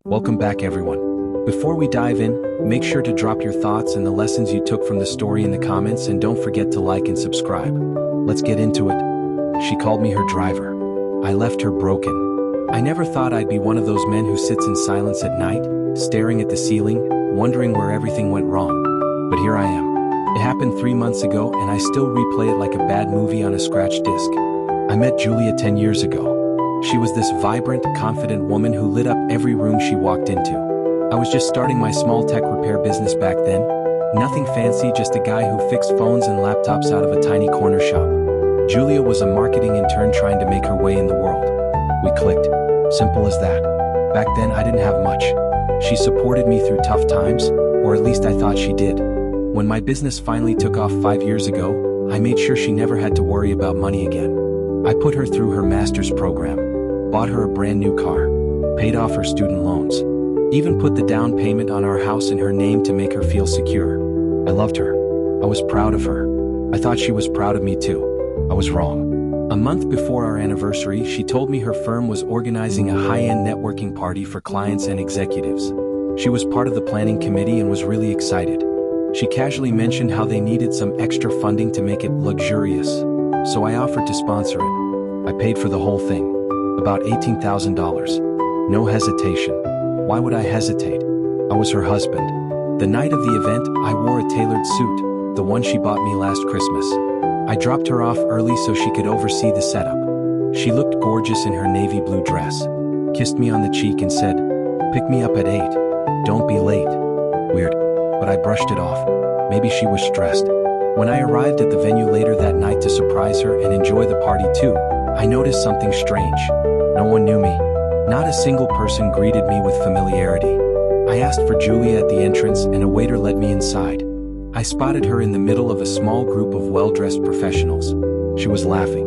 Welcome back, everyone. Before we dive in, make sure to drop your thoughts and the lessons you took from the story in the comments, and don't forget to like and subscribe. Let's get into it. She called me her driver. I left her broken. I never thought I'd be one of those men who sits in silence at night, staring at the ceiling, wondering where everything went wrong. But here I am. It happened 3 months ago, and I still replay it like a bad movie on a scratch disc. I met Julia 10 years ago. She was this vibrant, confident woman who lit up every room she walked into. I was just starting my small tech repair business back then. Nothing fancy, just a guy who fixed phones and laptops out of a tiny corner shop. Julia was a marketing intern trying to make her way in the world. We clicked. Simple as that. Back then, I didn't have much. She supported me through tough times, or at least I thought she did. When my business finally took off 5 years ago, I made sure she never had to worry about money again. I put her through her master's program, bought her a brand new car, paid off her student loans, even put the down payment on our house in her name to make her feel secure. I loved her. I was proud of her. I thought she was proud of me too. I was wrong. A month before our anniversary, she told me her firm was organizing a high-end networking party for clients and executives. She was part of the planning committee and was really excited. She casually mentioned how they needed some extra funding to make it luxurious, so I offered to sponsor it. I paid for the whole thing, about $18,000. No hesitation. Why would I hesitate? I was her husband. The night of the event, I wore a tailored suit, the one she bought me last Christmas. I dropped her off early so she could oversee the setup. She looked gorgeous in her navy blue dress, kissed me on the cheek and said, "Pick me up at 8. Don't be late." Weird, but I brushed it off. Maybe she was stressed. When I arrived at the venue later that night to surprise her and enjoy the party too, I noticed something strange. No one knew me. Not a single person greeted me with familiarity. I asked for Julia at the entrance, and a waiter led me inside. I spotted her in the middle of a small group of well-dressed professionals. She was laughing.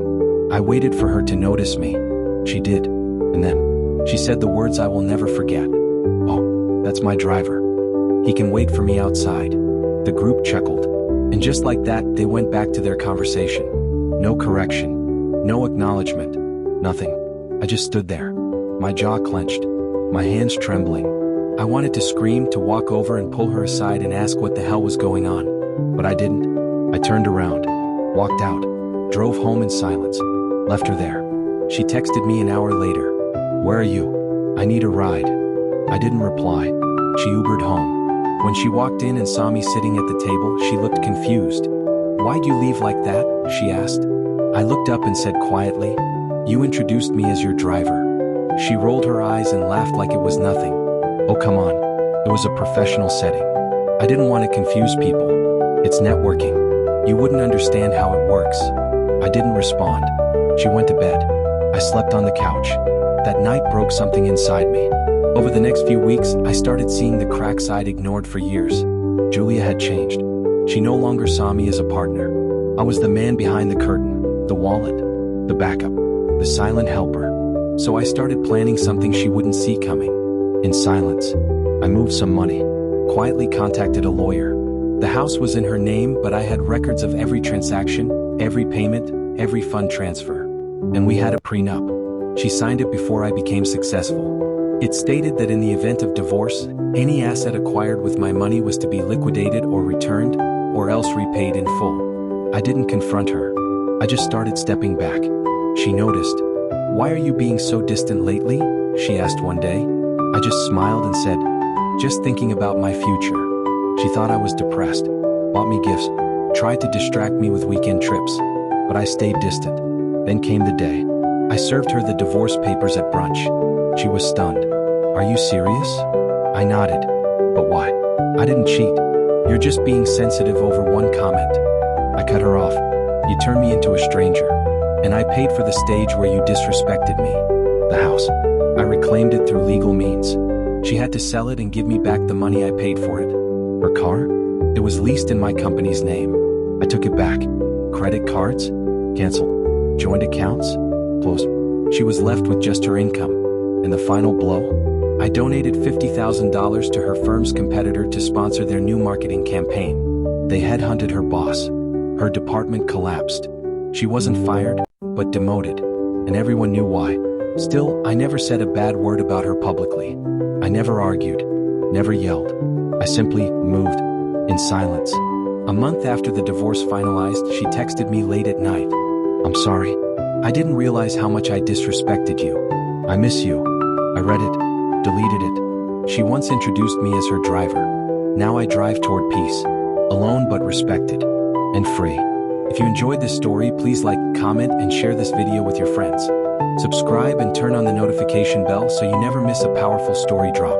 I waited for her to notice me. She did. And then, she said the words I will never forget. "Oh, that's my driver. He can wait for me outside." The group chuckled. And just like that, they went back to their conversation. No correction. No acknowledgement. Nothing. I just stood there. My jaw clenched. My hands trembling. I wanted to scream, to walk over and pull her aside and ask what the hell was going on. But I didn't. I turned around, walked out, drove home in silence, left her there. She texted me an hour later. "Where are you? I need a ride." I didn't reply. She Ubered home. When she walked in and saw me sitting at the table, she looked confused. "Why'd you leave like that?" she asked. I looked up and said quietly, "You introduced me as your driver." She rolled her eyes and laughed like it was nothing. "Oh, come on. It was a professional setting. I didn't want to confuse people. It's networking. You wouldn't understand how it works." I didn't respond. She went to bed. I slept on the couch. That night broke something inside me. Over the next few weeks, I started seeing the cracks I'd ignored for years. Julia had changed. She no longer saw me as a partner. I was the man behind the curtain, the wallet, the backup, the silent helper. So I started planning something she wouldn't see coming. In silence, I moved some money, quietly contacted a lawyer. The house was in her name, but I had records of every transaction, every payment, every fund transfer. And we had a prenup. She signed it before I became successful. It stated that in the event of divorce, any asset acquired with my money was to be liquidated or returned, or else repaid in full. I didn't confront her. I just started stepping back. She noticed. "Why are you being so distant lately?" she asked one day. I just smiled and said, "Just thinking about my future." She thought I was depressed, bought me gifts, tried to distract me with weekend trips, but I stayed distant. Then came the day. I served her the divorce papers at brunch. She was stunned. "Are you serious?" I nodded. "But why?" "I didn't cheat. You're just being sensitive over one comment." I cut her off. "You turned me into a stranger. And I paid for the stage where you disrespected me." The house. I reclaimed it through legal means. She had to sell it and give me back the money I paid for it. Her car? It was leased in my company's name. I took it back. Credit cards? Canceled. Joint accounts? Closed. She was left with just her income. And the final blow? I donated $50,000 to her firm's competitor to sponsor their new marketing campaign. They headhunted her boss. Her department collapsed. She wasn't fired, but demoted. And everyone knew why. Still, I never said a bad word about her publicly. I never argued, never yelled. I simply moved in silence. A month after the divorce finalized, she texted me late at night. "I'm sorry. I didn't realize how much I disrespected you. I miss you." I read it, deleted it. She once introduced me as her driver. Now I drive toward peace, alone but respected, and free. If you enjoyed this story, please like, comment, and share this video with your friends. Subscribe and turn on the notification bell so you never miss a powerful story drop.